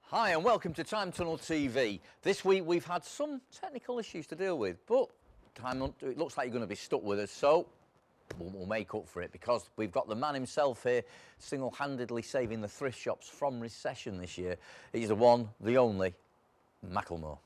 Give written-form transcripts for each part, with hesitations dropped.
Hi and welcome to Time Tunnel TV. This week we've had some technical issues to deal with, but it looks like you're going to be stuck with us, so we'll make up for it because we've got the man himself here single-handedly saving the thrift shops from recession this year. He's the one, the only, Macklemore.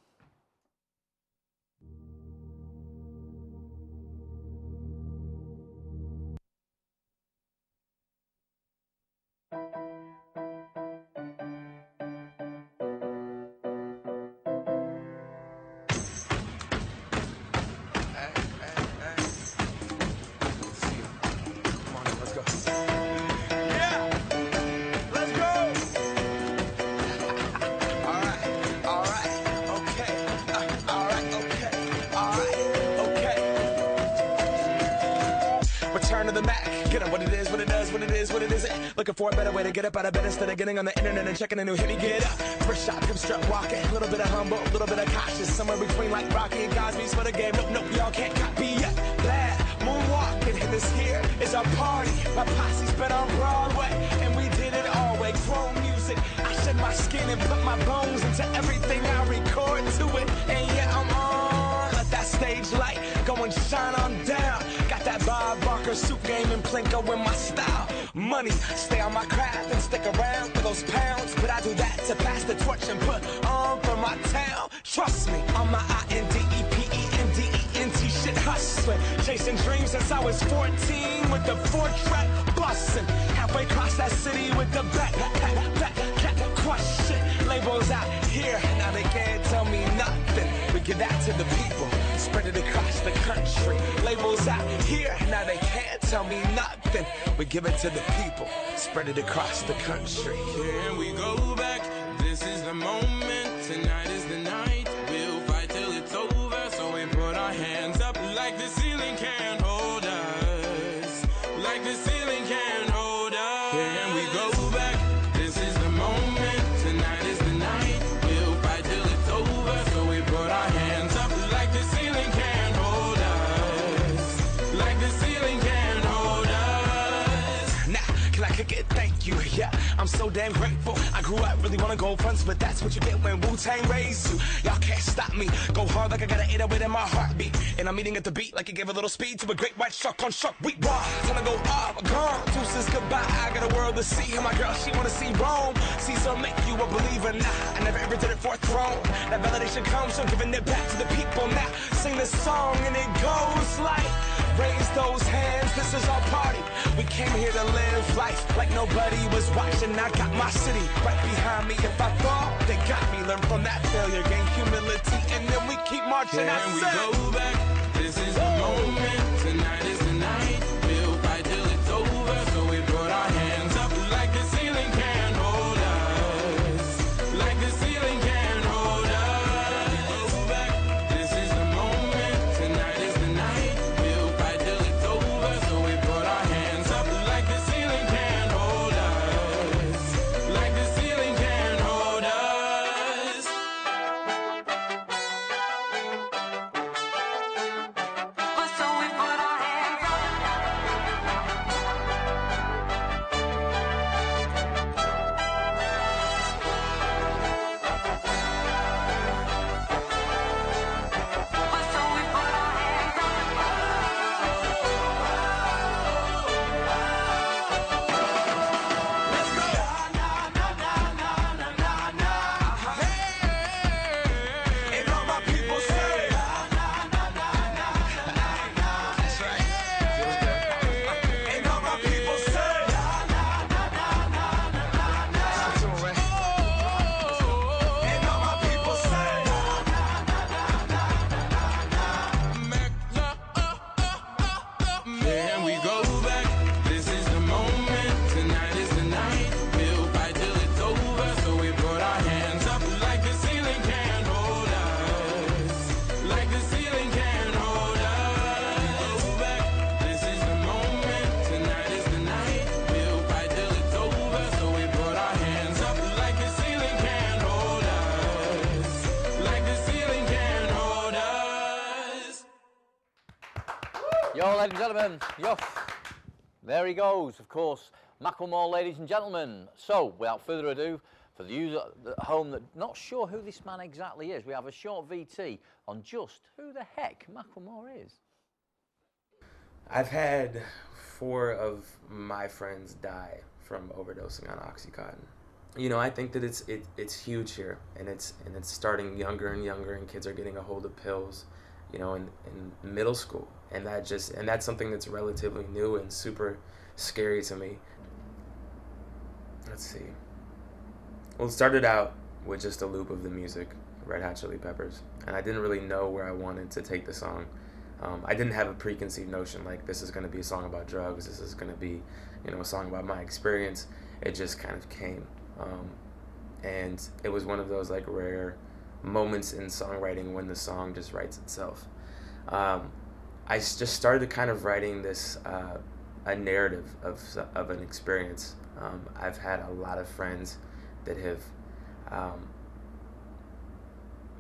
Return to the Mac, get up what it is, what it does, what it is, what it isn't. Looking for a better way to get up out of bed instead of getting on the internet and checking a new hit. Me get up, first shot, come strut walking. A little bit of humble, a little bit of cautious. Somewhere between like Rocky and Cosby's for the game. Nope, nope, y'all can't copy yet. Glad moonwalking, and this here is our party. My posse's been on Broadway, and we did it all way. Grown music, I shed my skin and put my bones into everything I record to it. And yeah, I'm on. Let that stage light go and shine on down. Got that Bob Barker suit game and Plinko in my style. Money, stay on my craft and stick around for those pounds. But I do that to pass the torch and put on for my town. Trust me, I'm my INDEPENDENT shit hustling. Chasing dreams since I was 14 with the 4-track bustin'. Halfway across that city with the back crush shit. Labels out here, now they can't tell me nothing. We give that to the people, spread it across the country. Labels out here, now they can't tell me nothing. We give it to the people, spread it across the country. Here we go back, this is the moment, tonight is the night. We'll fight till it's over, so we put our hands up like the ceiling can't hold us. Like the ceiling can't hold us. Here we go back, this is the moment, tonight is the night. We'll fight till it's over, so we put our hands up like the ceiling can't hold us. Like the ceiling can't hold us. Now, can I kick it? Thank you, yeah, I'm so damn grateful. I grew up really wanna go fronts, but that's what you get when Wu-Tang raised you. Y'all can't stop me, go hard like I got an 808 in my heartbeat. And I'm eating at the beat like it gave a little speed to a great white shark on Shark Week. Raw, time to go off, gone, deuces goodbye. I got a world to see, and my girl, she wanna see Rome. Caesar make you a believer, nah, I never ever did it for a throne. That validation comes from giving it back to the people. Now, sing this song and it goes like, raise those hands, this is our party. We came here to live life like nobody was watching. I got my city right behind me. If I fall, they got me. Learn from that failure, gain humility, and then we keep marching. Can we go back? This is the moment. Tonight is the night. We'll fight till it's over. So we put our hands up like the ceiling can't hold us. Like the ceiling can't hold us. Go back. This is the moment. Tonight is the night. We'll fight till it's over. So we put our hands up like the ceiling can't hold us. Like the ceiling can't hold us. So we put our hands up. So we put our hands up. Let's go. And all my people say, that's right. And all my people say, and all my people say, Can we go back? This is the moment. Tonight is the night. We'll fight till it's over. So we put our hands up like the ceiling can't hold us. Like the ceiling can't hold us. Go back. This is the moment. Tonight is the night. We'll fight till it's over. So we put our hands up like the ceiling can't hold us. Like the ceiling can't hold us. Yo, ladies and gentlemen, yo. There he goes, of course. Macklemore, ladies and gentlemen. So, without further ado, For you at home that not sure who this man exactly is, we have a short VT on just who the heck Macklemore is. I've had 4 of my friends die from overdosing on OxyContin. You know, I think that it's huge here, and it's starting younger and younger, and kids are getting a hold of pills, you know, in middle school, and that's something that's relatively new and super scary to me. Let's see. Well, it started out with just a loop of the music, Red Hot Chili Peppers, and I didn't really know where I wanted to take the song. I didn't have a preconceived notion like this is going to be a song about drugs, this is going to be, you know, a song about my experience. It just kind of came. And it was one of those like rare moments in songwriting when the song just writes itself. I just started kind of writing this a narrative of an experience. I've had a lot of friends that have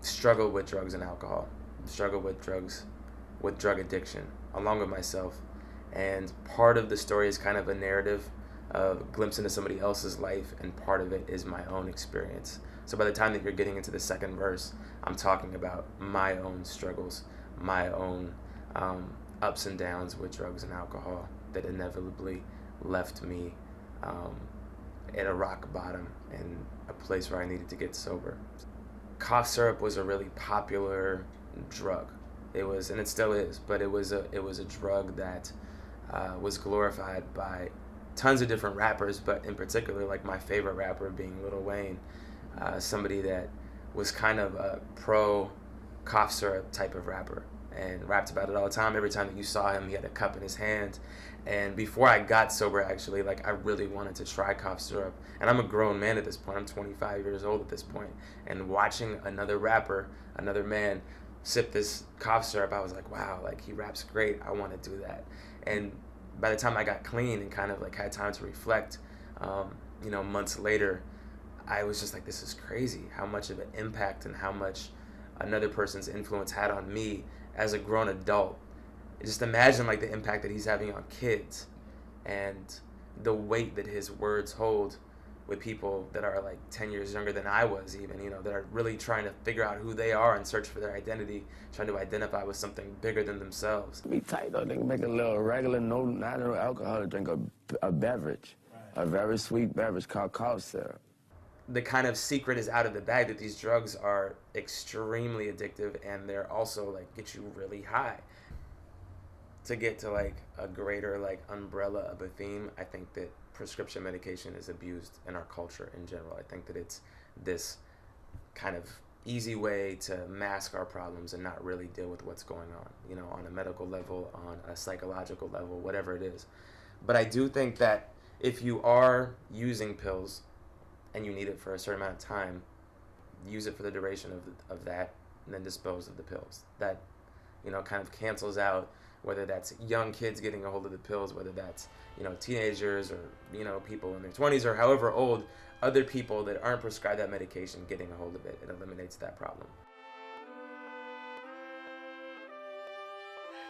struggled with drugs and alcohol, struggled with drug addiction, along with myself. And part of the story is kind of a narrative, a glimpse into somebody else's life, and part of it is my own experience. So by the time that you're getting into the second verse, I'm talking about my own struggles, my own ups and downs with drugs and alcohol that inevitably left me at a rock bottom and a place where I needed to get sober. Cough syrup was a really popular drug. It was, and it still is, but it was a drug that was glorified by tons of different rappers, but in particular, like my favorite rapper being Lil Wayne, somebody that was kind of a pro cough syrup type of rapper and rapped about it all the time. Every time that you saw him, he had a cup in his hand. And before I got sober, actually, like I really wanted to try cough syrup. And I'm a grown man at this point. I'm 25 years old at this point. And watching another rapper, another man, sip this cough syrup, I was like, wow, like he raps great. I want to do that. And by the time I got clean and kind of like had time to reflect, you know, months later, I was just like, this is crazy how much of an impact and how much another person's influence had on me as a grown adult. Just imagine like the impact that he's having on kids and the weight that his words hold with people that are like 10 years younger than I was even, you know, that are really trying to figure out who they are and search for their identity, trying to identify with something bigger than themselves. Be tight though, they can make a little regular, not no alcohol, drink a beverage, a very sweet beverage called cough syrup. The kind of secret is out of the bag that these drugs are extremely addictive, and they're also like get you really high. To get to like a greater like umbrella of a theme, I think that prescription medication is abused in our culture in general. I think that it's this kind of easy way to mask our problems and not really deal with what's going on, you know, on a medical level, on a psychological level, whatever it is. But I do think that if you are using pills and you need it for a certain amount of time, use it for the duration of that, and then dispose of the pills. That, you know, kind of cancels out whether that's young kids getting a hold of the pills, whether that's, you know, teenagers or, you know, people in their 20s or however old, other people that aren't prescribed that medication getting a hold of it. It eliminates that problem.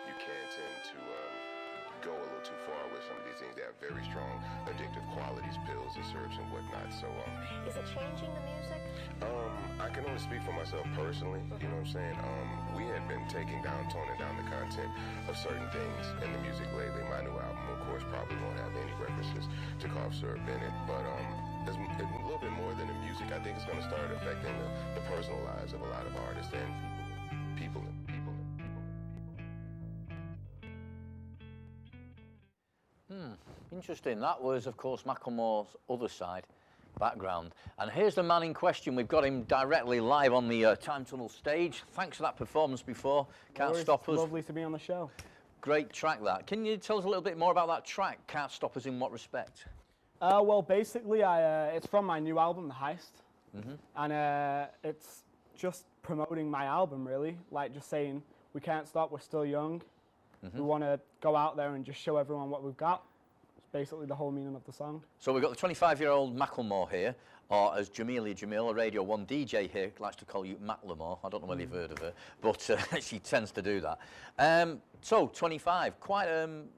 You can tend to go a little too far with some of these things. They have very strong addictive qualities, pills and syrups and whatnot. So, Is it changing the music? I can only speak for myself personally. You know what I'm saying? We had been toning down the content of certain things in the music lately. My new album, of course, probably won't have any references to cough syrup in it, but it's a little bit more than the music. I think it's going to start affecting the personal lives of a lot of artists and people. Interesting. That was, of course, Macklemore's other side background. And here's the man in question. We've got him directly live on the Time Tunnel stage. Thanks for that performance before. Can't Stop Us. Lovely to be on the show. Great track, that. Can you tell us a little bit more about that track, Can't Stop Us, in what respect? Well, basically, it's from my new album, The Heist. And it's just promoting my album, really. Like, just saying, we can't stop, we're still young. We want to go out there and just show everyone what we've got. It's basically the whole meaning of the song. So we've got the 25-year-old Macklemore here, or as Jamelia Jamil, a Radio 1 DJ here, likes to call you Macklemore. I don't know whether you've heard of her, but she tends to do that. So, 25, quite an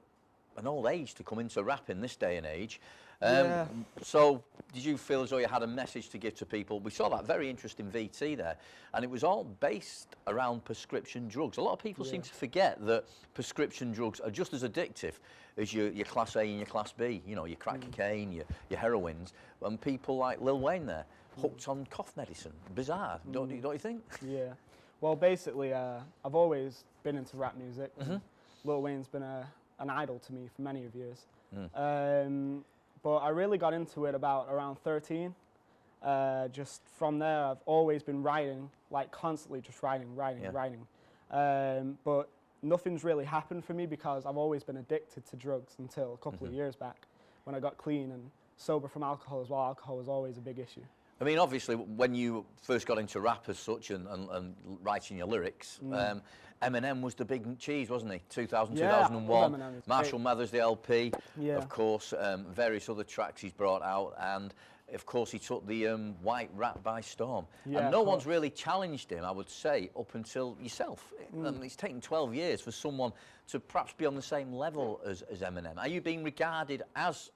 old age to come into rap in this day and age. Yeah. So, did you feel as though you had a message to give to people? We saw that very interesting VT there, and it was all based around prescription drugs. A lot of people seem to forget that prescription drugs are just as addictive as your Class A and your Class B. You know, your crack cocaine, your heroines, and people like Lil Wayne there, hooked on cough medicine. Bizarre, don't you think? Yeah. Well, basically, I've always been into rap music. Lil Wayne's been an idol to me for many of years. But I really got into it about around 13. Just from there, I've always been writing, like constantly just writing. But nothing's really happened for me because I've always been addicted to drugs until a couple of years back when I got clean and sober from alcohol as well. Alcohol was always a big issue. I mean, obviously, when you first got into rap as such and writing your lyrics, Eminem was the big cheese, wasn't he? 2000, Yeah, I love 2001. Eminem, it's Marshall great. Mathers, the LP, Yeah. of course, various other tracks he's brought out, and of course he took the white rap by storm. Yeah, and of no one's course. really challenged him, I would say, up until yourself. It's taken 12 years for someone to perhaps be on the same level as Eminem. Are you being regarded as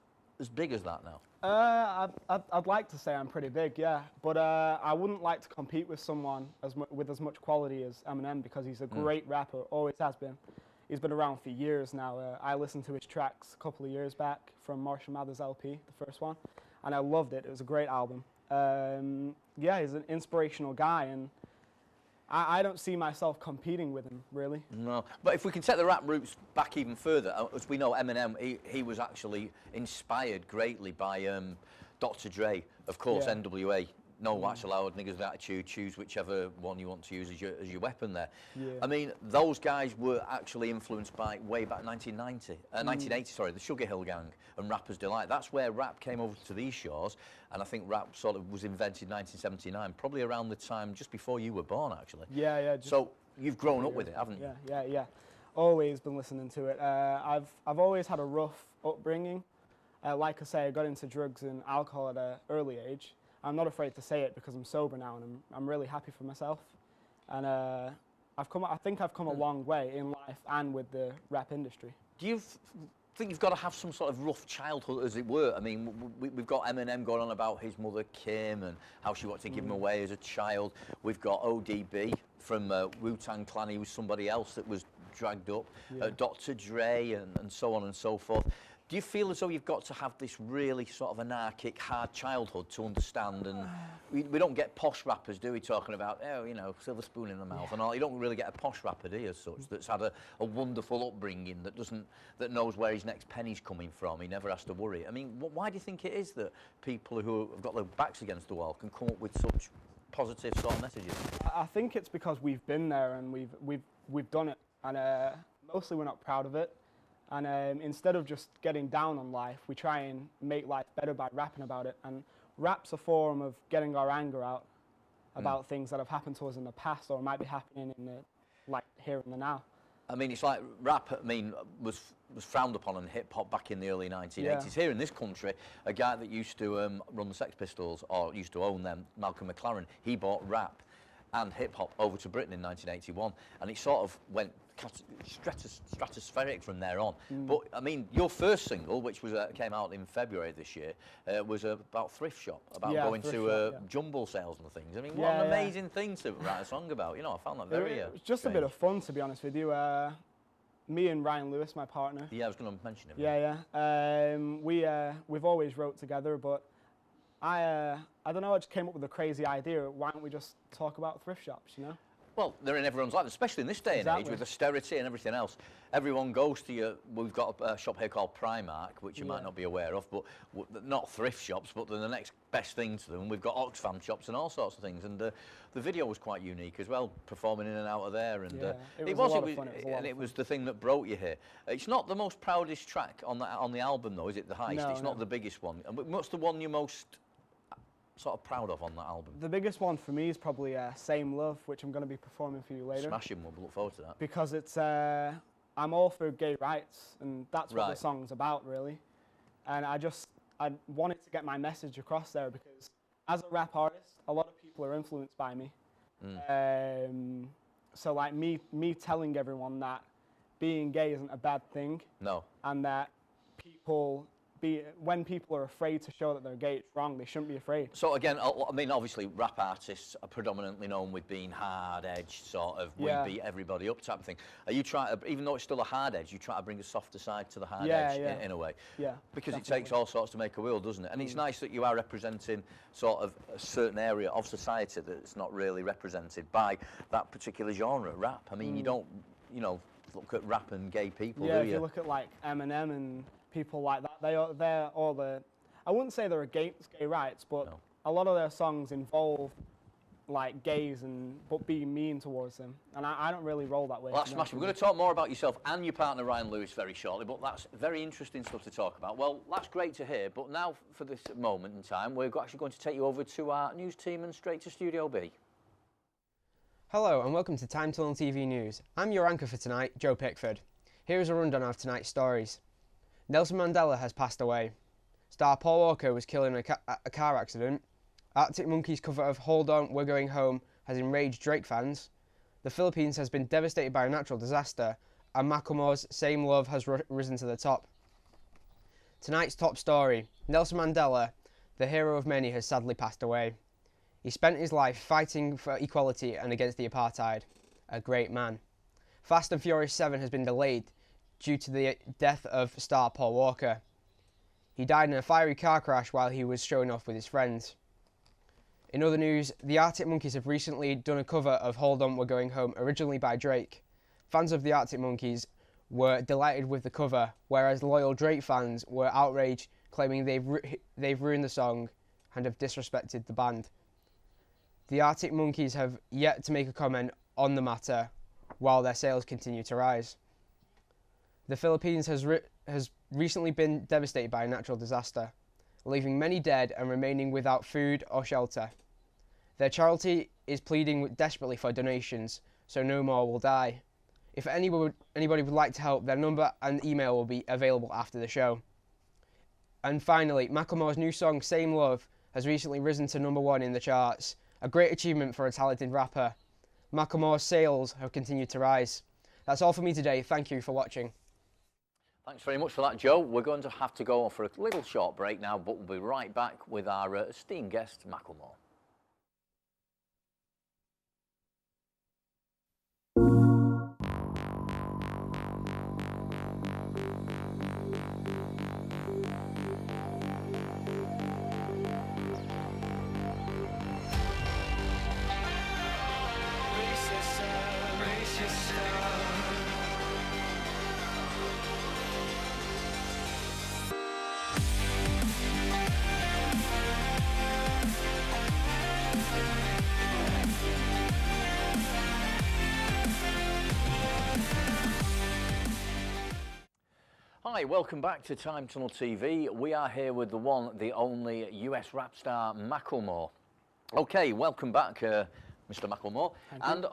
big as that now? I'd like to say I'm pretty big, yeah, but I wouldn't like to compete with someone with as much quality as Eminem because he's a great rapper, always has been. He's been around for years now. I listened to his tracks a couple of years back from Marshall Mathers LP, the first one, and I loved it. It was a great album. Yeah, he's an inspirational guy, and I don't see myself competing with him, really. No, but if we can take the rap roots back even further, as we know, Eminem, he was actually inspired greatly by Dr. Dre, of course, Yeah. NWA. No whites allowed, niggas with attitude, choose whichever one you want to use as your weapon there. Yeah. I mean, those guys were actually influenced by way back 1980, sorry, the Sugar Hill Gang and Rapper's Delight. That's where rap came over to these shores, and I think rap sort of was invented in 1979, probably around the time just before you were born, actually. Yeah. So you've grown up with it, haven't you? Yeah. Always been listening to it. I've always had a rough upbringing. Like I say, I got into drugs and alcohol at an early age. I'm not afraid to say it because I'm sober now and I'm really happy for myself. And I think I've come a long way in life and with the rap industry. Do you think you've got to have some sort of rough childhood, as it were? I mean, we've got Eminem going on about his mother Kim and how she wanted to give him away as a child. We've got ODB from Wu-Tang Clan. He was somebody else that was dragged up. Dr. Dre and so on and so forth. Do you feel as though you've got to have this really sort of anarchic, hard childhood to understand? And we don't get posh rappers, do we, talking about, oh, you know, silver spoon in the mouth and all. You don't really get a posh rapper, do you, as such, that's had a wonderful upbringing, that knows where his next penny's coming from. He never has to worry. I mean, why do you think it is that people who have got their backs against the wall can come up with such positive sort of messages? I think it's because we've been there and we've done it, and mostly we're not proud of it. And instead of just getting down on life, we try and make life better by rapping about it. And rap's a form of getting our anger out about things that have happened to us in the past or might be happening in the, like, here and the now. I mean, it's like rap, I mean, was frowned upon in hip-hop back in the early 1980s. Yeah. Here in this country, a guy that used to run the Sex Pistols, or used to own them, Malcolm McLaren, he bought rap and hip-hop over to Britain in 1981, and it sort of went stratospheric from there on. But, I mean, your first single, which was came out in February this year, was about thrift shop, about going thrift to shop, jumble sales and things. I mean, what an amazing thing to write a song about. You know, I found that very It was just a bit of fun, to be honest with you. Me and Ryan Lewis, my partner. Yeah, I was going to mention him. Yeah. We've always wrote together, but I don't know, I just came up with a crazy idea. Why don't we just talk about thrift shops, you know? Well, they're in everyone's life, especially in this day and age Exactly. with austerity and everything else. Everyone goes to we've got a shop here called Primark, which you might not be aware of, but not thrift shops, but they're the next best thing to them. We've got Oxfam shops and all sorts of things. And the video was quite unique as well, performing in and out of there. And it was a lot of fun. It was the thing that brought you here. It's not the most proudest track on the album, though, is it? The Heist. No, it's not the biggest one. And what's the one you're most sort of proud of on that album? The biggest one for me is probably Same Love, which I'm going to be performing for you later. Smashing, we'll look forward to that. Because it's, I'm all for gay rights, and that's what Right. the song's about, really. And I wanted to get my message across there because as a rap artist, a lot of people are influenced by me. So like me telling everyone that being gay isn't a bad thing. No. And that people when people are afraid to show that they're gay, it's wrong. They shouldn't be afraid. So again, I mean, obviously, rap artists are predominantly known with being hard-edged, sort of, Yeah. we beat everybody up type of thing. Are you trying to, even though it's still a hard edge, you try to bring a softer side to the hard Yeah, edge yeah. in a way? Yeah, Because it definitely. takes all sorts to make a wheel, doesn't it? And it's nice that you are representing sort of a certain area of society that's not really represented by that particular genre, rap. I mean, you don't, you know, look at rap and gay people, Yeah, do if you? you look at like Eminem and people like that, they're all the. I wouldn't say they're against gay rights, but No. a lot of their songs involve like gays but being mean towards them, and I don't really roll that way. Well, that's smashing. We're going to talk more about yourself and your partner Ryan Lewis very shortly, but that's very interesting stuff to talk about. Well, that's great to hear, but now for this moment in time, we're actually going to take you over to our news team and straight to Studio B. Hello and welcome to Time Tunnel TV News. I'm your anchor for tonight, Joe Pickford. Here is a rundown of tonight's stories. Nelson Mandela has passed away. Star Paul Walker was killed in a car accident. Arctic Monkeys' cover of Hold On, We're Going Home has enraged Drake fans. The Philippines has been devastated by a natural disaster, and Macklemore's Same Love has risen to the top. Tonight's top story, Nelson Mandela, the hero of many, has sadly passed away. He spent his life fighting for equality and against the apartheid. A great man. Fast and Furious 7 has been delayed due to the death of star Paul Walker. He died in a fiery car crash while he was showing off with his friends. In other news, the Arctic Monkeys have recently done a cover of Hold On, We're Going Home, originally by Drake. Fans of the Arctic Monkeys were delighted with the cover, whereas loyal Drake fans were outraged, claiming they've ruined the song and have disrespected the band. The Arctic Monkeys have yet to make a comment on the matter, while their sales continue to rise. The Philippines has recently been devastated by a natural disaster, leaving many dead and remaining without food or shelter. Their charity is pleading desperately for donations, so no more will die. If anybody would like to help, their number and email will be available after the show. And finally, Macklemore's new song, Same Love, has recently risen to #1 in the charts, a great achievement for a talented rapper. Macklemore's sales have continued to rise. That's all for me today. Thank you for watching. Thanks very much for that, Joe. We're going to have to go on for a little short break now, but we'll be right back with our esteemed guest, Macklemore. Hi, welcome back to Time Tunnel TV. We are here with the one, the only US rap star, Macklemore. Okay, welcome back, Mr. Macklemore. And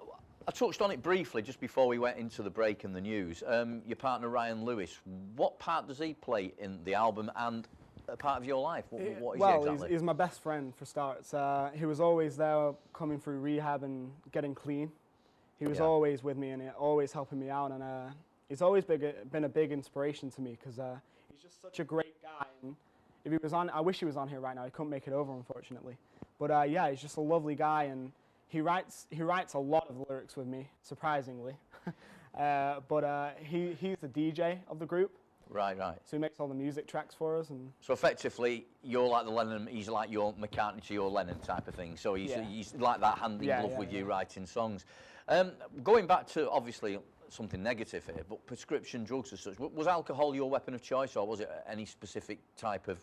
I touched on it briefly just before we went into the break and the news. Your partner, Ryan Lewis, what part does he play in the album and a part of your life? What is he exactly? He's my best friend for starts. He was always there coming through rehab and getting clean. He was always with me and always helping me out, and he's always been a big inspiration to me because he's just such a great guy. And if he was on, I wish he was on here right now. He couldn't make it over, unfortunately. But yeah, he's just a lovely guy, and he writes a lot of lyrics with me, surprisingly. But he's the DJ of the group. Right, right. So he makes all the music tracks for us. And so effectively, you're like the Lennon, he's like your McCartney to your Lennon type of thing. So he's like that hand in glove with you writing songs. Going back to, obviously, something negative here, but prescription drugs as such, was alcohol your weapon of choice, or was it any specific type of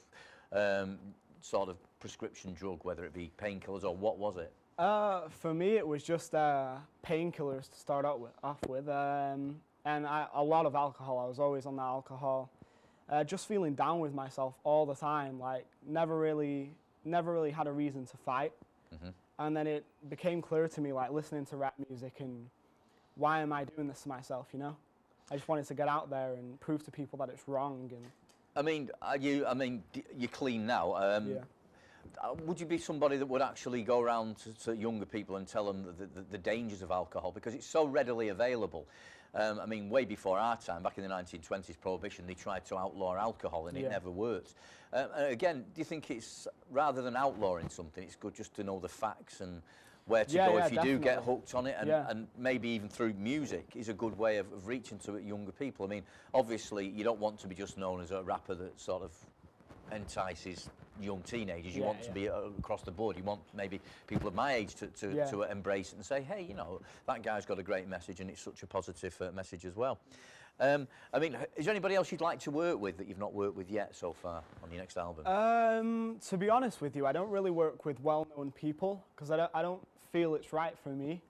sort of prescription drug, whether it be painkillers, or what was it? For me, it was just painkillers to start off with, and a lot of alcohol. I was always on that alcohol, just feeling down with myself all the time, like never really had a reason to fight. Mm-hmm. And then it became clear to me, like listening to rap music, and why am I doing this to myself, you know? I just wanted to get out there and prove to people that it's wrong. And I mean, you're clean now. Yeah. would you be somebody that would actually go around to younger people and tell them the dangers of alcohol, because it's so readily available? I mean, way before our time, back in the 1920s, Prohibition, they tried to outlaw alcohol and it never worked. Again, do you think it's, rather than outlawing something, it's good just to know the facts and where to go if you do get hooked on it, and maybe even through music is a good way of reaching to younger people? I mean, obviously, you don't want to be just known as a rapper that sort of entices young teenagers. You want to be across the board. You want maybe people of my age to embrace it and say, hey, you know, that guy's got a great message, and it's such a positive message as well. I mean, is there anybody else you'd like to work with that you've not worked with yet so far on your next album? To be honest with you, I don't really work with well-known people because I don't feel it's right for me.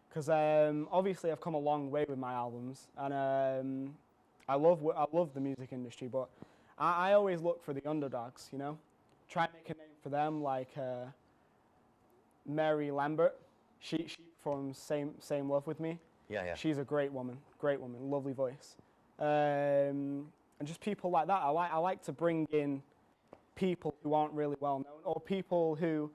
Because obviously I've come a long way with my albums, and I love the music industry, but I always look for the underdogs, you know? Try and make a name for them, like Mary Lambert. She performs Same Love with me. Yeah. She's a great woman, lovely voice. And just people like that. I like to bring in people who aren't really well known, or people who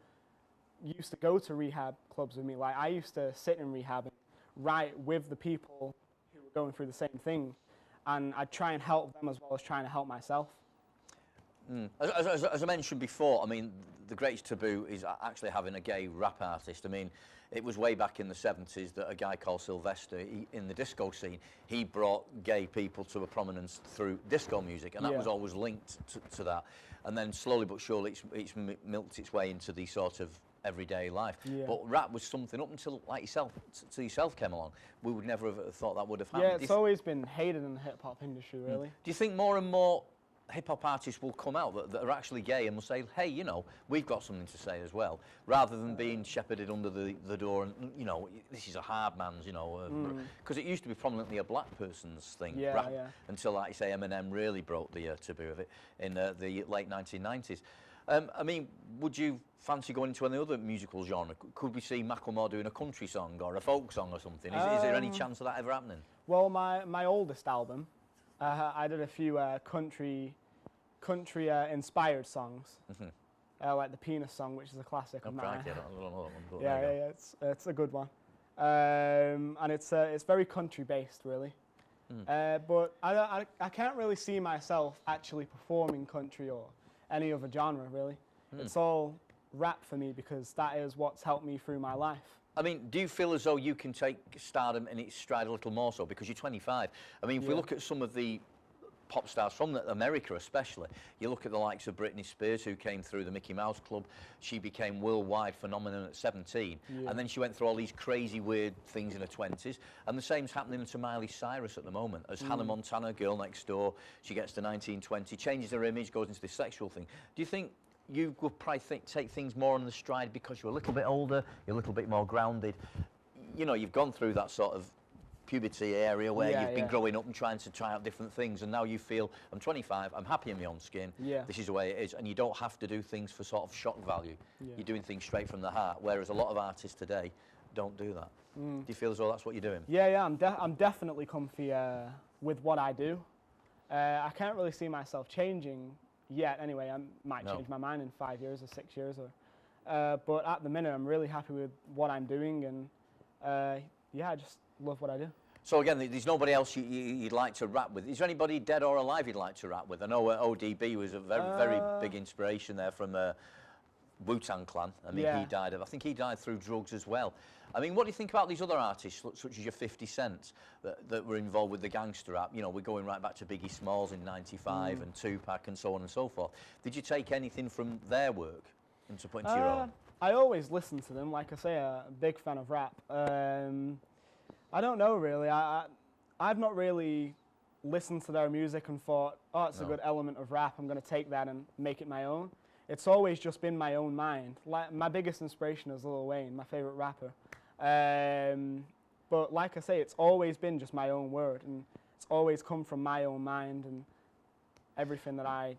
used to go to rehab clubs with me. Like, I used to sit in rehab and write with the people who were going through the same thing, and I'd try and help them as well as trying to help myself. As I mentioned before, I mean, the greatest taboo is actually having a gay rap artist. I mean, it was way back in the 70s that a guy called Sylvester, in the disco scene, he brought gay people to a prominence through disco music, and that was always linked to that. And then slowly but surely it's milked its way into the sort of everyday life. But rap was something up until, like yourself, till yourself came along. We would never have thought that would have happened. Yeah, it's always been hated in the hip-hop industry, really. Do you think more and more hip-hop artists will come out that are actually gay and will say, hey, you know, we've got something to say as well, rather than being shepherded under the door and, you know, this is a hard man's, you know, because it used to be prominently a black person's thing, rap, until, like you say, Eminem really broke the taboo of it in the late 1990s. I mean, would you fancy going into any other musical genre? Could we see Macklemore doing a country song or a folk song or something? Is there any chance of that ever happening? Well, my oldest album, I did a few country inspired songs, like the Penis song, which is a classic of mine. I don't know that one. Yeah, it's a good one, and it's very country based, really. But I can't really see myself actually performing country or any other genre, really. It's all rap for me because that is what's helped me through my life. I mean, do you feel as though you can take stardom in its stride a little more so because you're 25? I mean, if we look at some of the pop stars from America especially, you look at the likes of Britney Spears, who came through the Mickey Mouse Club. She became worldwide phenomenon at 17, and then she went through all these crazy weird things in her 20s, and the same's happening to Miley Cyrus at the moment as Hannah Montana, Girl Next Door. She gets to 19, 20, changes her image, goes into this sexual thing. Do you think you would probably take things more on the stride because you're a little bit older, you're a little bit more grounded? You know, you've gone through that sort of puberty area where you've been growing up and trying to try out different things, and now you feel, I'm 25, I'm happy in my own skin, this is the way it is, and you don't have to do things for sort of shock value. You're doing things straight from the heart, whereas a lot of artists today don't do that. Do you feel as though that's what you're doing? Yeah, I'm definitely comfy with what I do. I can't really see myself changing yet anyway. I might change my mind in 5 years or 6 years, but at the minute I'm really happy with what I'm doing, and I just love what I do. So again, there's nobody else you'd like to rap with. Is there anybody dead or alive you'd like to rap with? I know ODB was a very big inspiration there from Wu-Tang Clan. I mean, he died I think he died through drugs as well. I mean, what do you think about these other artists, such as your 50 Cent, that were involved with the gangster rap? You know, we're going right back to Biggie Smalls in '95 and Tupac and so on and so forth. Did you take anything from their work and to put into your own? I always listen to them. Like I say, a big fan of rap. I don't know, really. I've not really listened to their music and thought, oh, it's a good element of rap, I'm going to take that and make it my own. It's always just been my own mind. Like, my biggest inspiration is Lil Wayne, my favorite rapper. But like I say, it's always been just my own word, and it's always come from my own mind and everything that I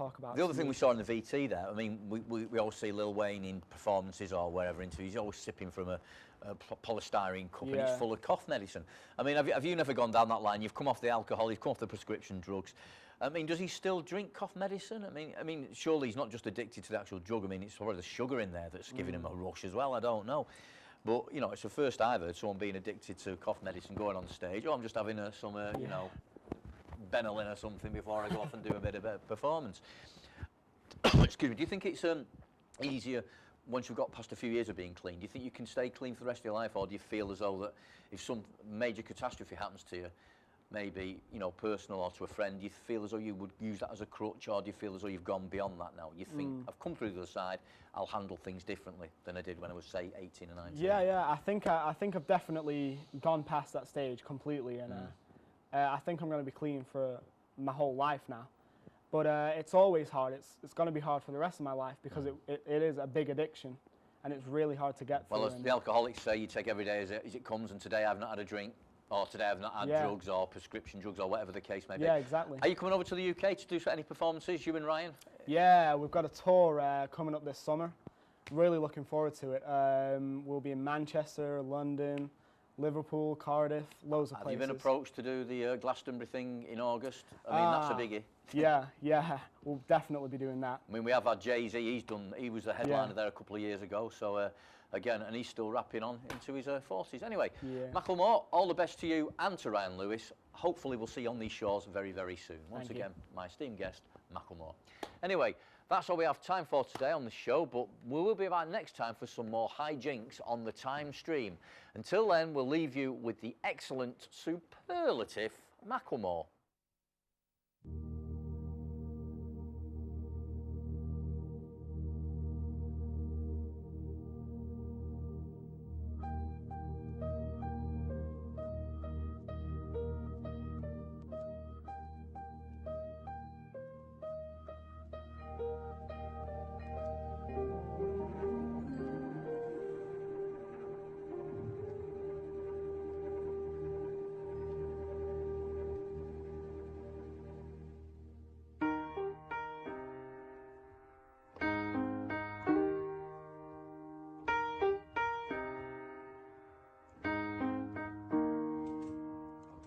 talk about. The other thing we saw in the VT there, I mean, we always see Lil Wayne in performances or wherever interviews, he's always sipping from a polystyrene cup and it's full of cough medicine. I mean, have you never gone down that line? You've come off the alcohol, you've come off the prescription drugs. I mean, does he still drink cough medicine? I mean, surely he's not just addicted to the actual drug. I mean, it's probably the sugar in there that's giving him a rush as well. I don't know. But, you know, it's the first I've heard someone being addicted to cough medicine going on stage. Oh, I'm just having some, you know, Benylin or something before I go off and do a bit of a performance. Excuse me. Do you think it's easier once you've got past a few years of being clean? Do you think you can stay clean for the rest of your life, or do you feel as though that if some major catastrophe happens to you, maybe, you know, personal or to a friend, do you feel as though you would use that as a crutch, or do you feel as though you've gone beyond that now? You think, I've come through the other side, I'll handle things differently than I did when I was, say, 18 or 19? Yeah, I think I've definitely gone past that stage completely, and I think I'm going to be clean for my whole life now. But it's always hard. It's going to be hard for the rest of my life because it is a big addiction, and it's really hard to get through. Well, as the alcoholics say, you take every day as it comes, and today I've not had a drink. Or today I've not had drugs or prescription drugs or whatever the case may be. Yeah, exactly. Are you coming over to the UK to do any performances, you and Ryan? Yeah, we've got a tour coming up this summer. Really looking forward to it. We'll be in Manchester, London, Liverpool, Cardiff, loads of places. Have you been approached to do the Glastonbury thing in August? I mean, that's a biggie. Yeah, we'll definitely be doing that. I mean, we have had Jay-Z, he was the headliner there a couple of years ago, so again, and he's still rapping on into his 40s. Anyway, Macklemore, all the best to you and to Ryan Lewis. Hopefully we'll see you on these shores very, very soon. Once again, my esteemed guest, Macklemore. Anyway, that's all we have time for today on the show, but we will be back next time for some more hijinks on the Time Stream. Until then, we'll leave you with the excellent, superlative Macklemore.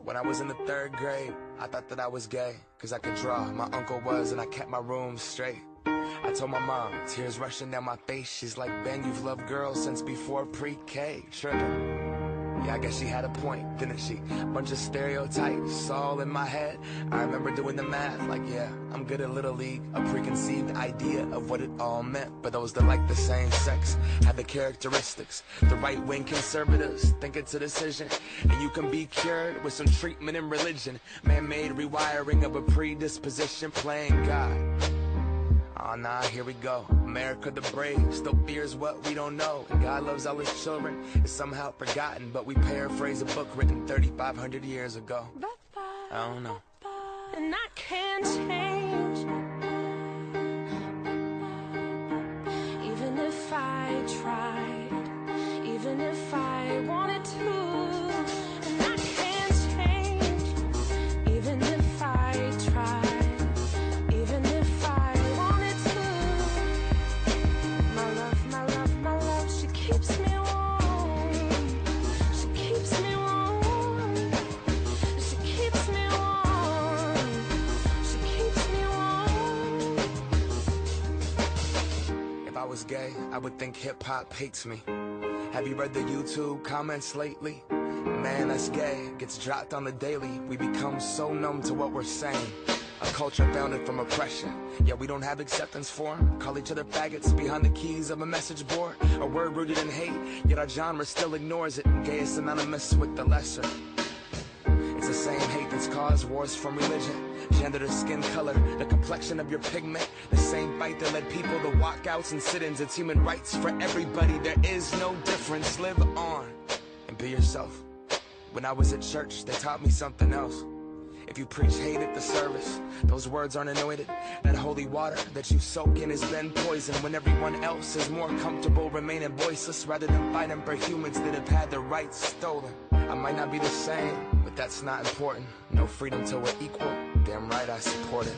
When I was in the 3rd grade, I thought that I was gay, cause I could draw. My uncle was, and I kept my room straight. I told my mom, tears rushing down my face. She's like, Ben, you've loved girls since before pre-K. Tripping. Yeah, I guess she had a point, didn't she? Bunch of stereotypes all in my head. I remember doing the math, like, yeah, I'm good at Little League. A preconceived idea of what it all meant. But those that like the same sex had the characteristics. The right-wing conservatives think it's a decision, and you can be cured with some treatment and religion. Man-made rewiring of a predisposition, playing God. Oh nah, here we go. America the brave still fears what we don't know. And God loves all his children. It's somehow forgotten, but we paraphrase a book written 3,500 years ago. I don't know. And I can't change, even if I tried, even if I wanted to. And I can't change, even if I tried, even if I wanted to. My love, she keeps me warm. She keeps me warm. She keeps me warm. She keeps me warm. If I was gay, I would think hip-hop hates me. Have you read the YouTube comments lately? Man, that's gay. Gets dropped on the daily. We become so numb to what we're saying. A culture founded from oppression. Yeah, we don't have acceptance for 'em. Call each other faggots behind the keys of a message board. A word rooted in hate, yet our genre still ignores it. Gay is synonymous with the lesser. It's the same hate that's caused wars from religion, gender to skin color, the complexion of your pigment. The same fight that led people to walkouts and sit-ins. It's human rights for everybody. There is no difference. Live on and be yourself. When I was at church, they taught me something else. If you preach hate at the service, those words aren't anointed. That holy water that you soak in has been poisoned when everyone else is more comfortable remaining voiceless rather than fighting for humans that have had their rights stolen. I might not be the same, but that's not important. No freedom till we're equal. Damn right I support it.